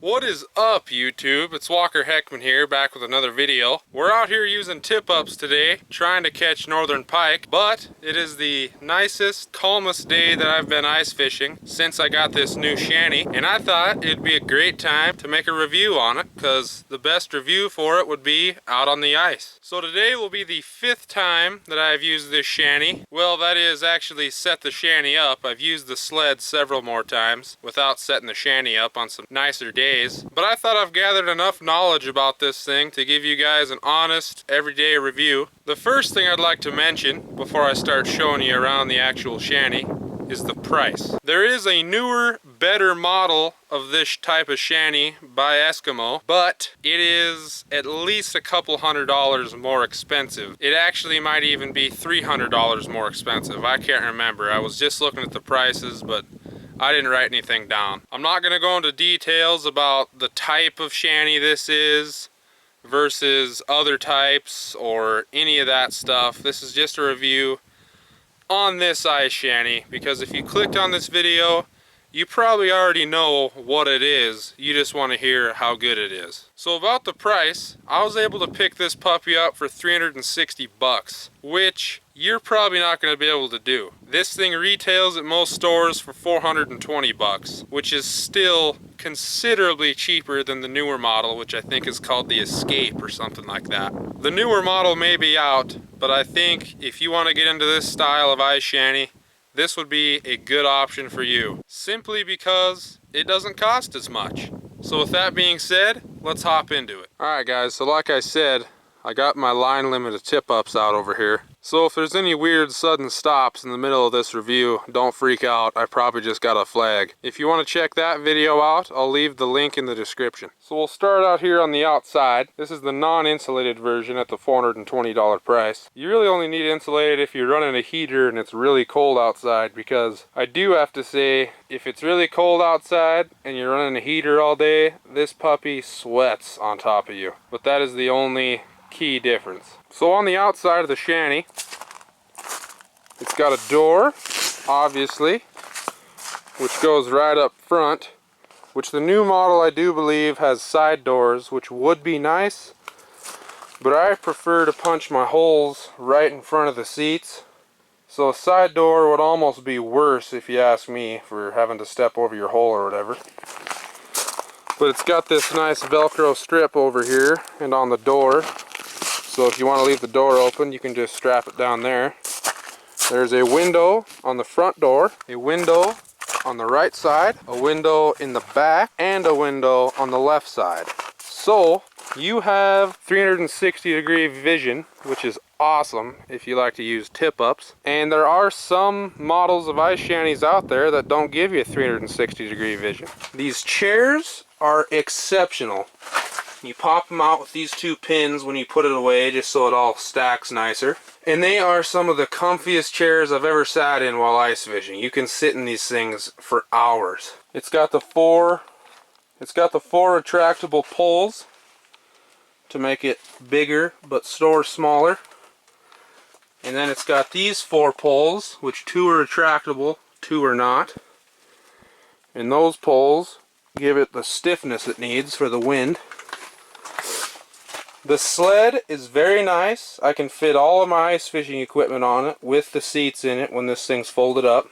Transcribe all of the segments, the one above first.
What is up, YouTube? It's Walker Heckman here, back with another video. We're out here using tip-ups today, trying to catch northern pike, but it is the nicest, calmest day that I've been ice fishing since I got this new shanty, and I thought it'd be a great time to make a review on it, because the best review for it would be out on the ice. So today will be the 5th time that I've used this shanty. Well, that is actually set the shanty up. I've used the sled several more times without setting the shanty up on some nicer days. But I thought I've gathered enough knowledge about this thing to give you guys an honest, everyday review. The first thing I'd like to mention before I start showing you around the actual shanty is the price. There is a newer, better model of this type of shanty by Eskimo, but it is at least a couple $100 more expensive. It actually might even be $300 more expensive. I can't remember. I was just looking at the prices, but I didn't write anything down. I'm not going to go into details about the type of shanty this is versus other types or any of that stuff. This is just a review on this ice shanty, because if you clicked on this video, you probably already know what it is. You just want to hear how good it is. So about the price, I was able to pick this puppy up for 360 bucks, which you're probably not going to be able to do. This thing retails at most stores for 420 bucks, which is still considerably cheaper than the newer model, which I think is called the Escape or something like that. The newer model may be out, but I think if you want to get into this style of ice shanty, this would be a good option for you, simply because it doesn't cost as much. So with that being said, let's hop into it. Alright guys, so like I said, I got my line limited tip-ups out over here. So if there's any weird sudden stops in the middle of this review, don't freak out. I probably just got a flag. If you want to check that video out, I'll leave the link in the description. So we'll start out here on the outside. This is the non-insulated version at the $420 price. You really only need insulated if you're running a heater and it's really cold outside, because I do have to say, if it's really cold outside and you're running a heater all day, this puppy sweats on top of you. But that is the only key difference. So on the outside of the shanty, it's got a door, obviously, which goes right up front, which the new model I do believe has side doors, which would be nice, but I prefer to punch my holes right in front of the seats. So a side door would almost be worse, if you ask me, for having to step over your hole or whatever. But it's got this nice Velcro strip over here and on the door. So if you want to leave the door open, you can just strap it down there. There's a window on the front door, a window on the right side, a window in the back, and a window on the left side. So you have 360-degree vision, which is awesome if you like to use tip-ups. And there are some models of ice shanties out there that don't give you 360-degree vision. These chairs are exceptional. You pop them out with these two pins when you put it away, just so it all stacks nicer. And they are some of the comfiest chairs I've ever sat in while ice fishing. You can sit in these things for hours. It's got the four retractable poles to make it bigger but store smaller. And then it's got these 4 poles, which 2 are retractable, 2 are not. And those poles give it the stiffness it needs for the wind. The sled is very nice. I can fit all of my ice fishing equipment on it with the seats in it when this thing's folded up.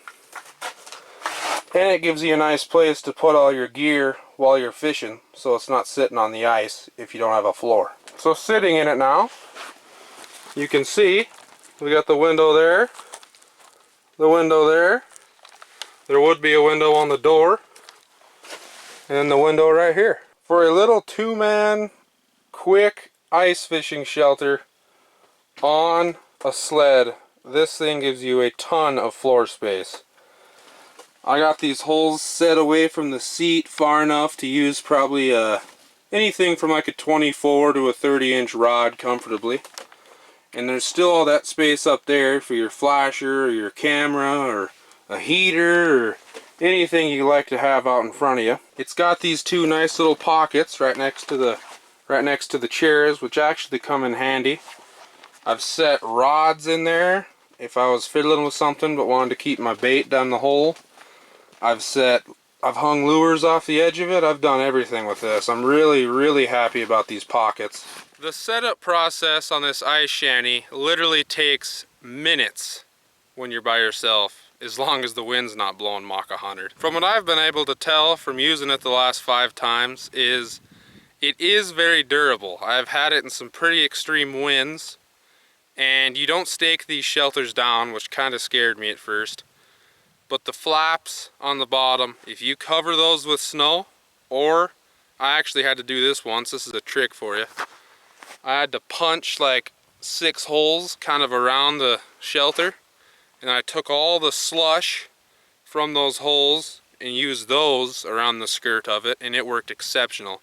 And it gives you a nice place to put all your gear while you're fishing, so it's not sitting on the ice if you don't have a floor. So sitting in it now, you can see we got the window there, the window there. There would be a window on the door, and the window right here. For a little 2-man quick ice fishing shelter on a sled, this thing gives you a ton of floor space. I got these holes set away from the seat far enough to use probably a anything from like a 24 to a 30-inch rod comfortably. And there's still all that space up there for your flasher or your camera or a heater or anything you like to have out in front of you. It's got these two nice little pockets right next to the chairs, which actually come in handy. I've set rods in there if I was fiddling with something but wanted to keep my bait down the hole. I've hung lures off the edge of it. I've done everything with this. I'm really happy about these pockets. The setup process on this ice shanty literally takes minutes when you're by yourself, as long as the wind's not blowing Mach 100. From what I've been able to tell from using it the last 5 times is it is very durable. I've had it in some pretty extreme winds, and you don't stake these shelters down, which kind of scared me at first. But the flaps on the bottom, if you cover those with snow, or I actually had to do this once, this is a trick for you. I had to punch like 6 holes kind of around the shelter, and I took all the slush from those holes and used those around the skirt of it, and it worked exceptional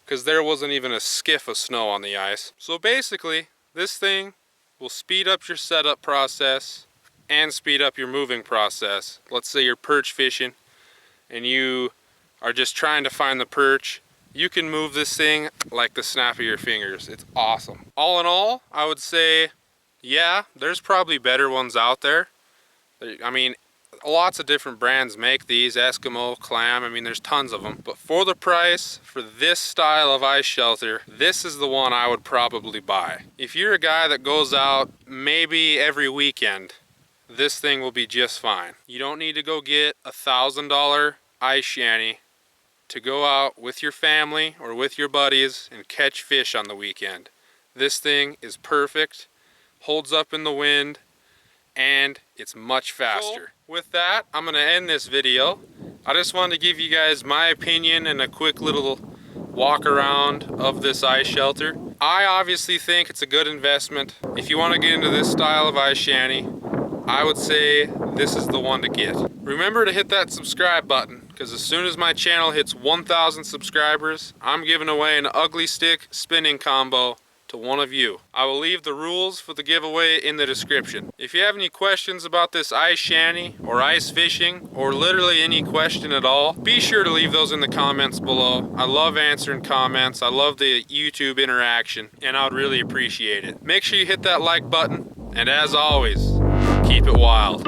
because there wasn't even a skiff of snow on the ice. So basically, this thing will speed up your setup process and speed up your moving process. Let's say you're perch fishing and you are just trying to find the perch. You can move this thing like the snap of your fingers. It's awesome. All in all, I would say, yeah, there's probably better ones out there. I mean, lots of different brands make these, Eskimo, Clam, I mean, there's tons of them. But for the price, for this style of ice shelter, this is the one I would probably buy. If you're a guy that goes out maybe every weekend, this thing will be just fine. You don't need to go get a $1,000 ice shanty to go out with your family or with your buddies and catch fish on the weekend. This thing is perfect, holds up in the wind, and it's much faster. So, with that, I'm going to end this video. I just wanted to give you guys my opinion and a quick little walk around of this ice shelter. I obviously think it's a good investment. If you want to get into this style of ice shanty, I would say this is the one to get. Remember to hit that subscribe button, because as soon as my channel hits 1,000 subscribers, I'm giving away an ugly stick spinning combo to one of you. I will leave the rules for the giveaway in the description. If you have any questions about this ice shanty or ice fishing or literally any question at all, be sure to leave those in the comments below. I love answering comments. I love the YouTube interaction, and I would really appreciate it. Make sure you hit that like button, and as always, keep it wild.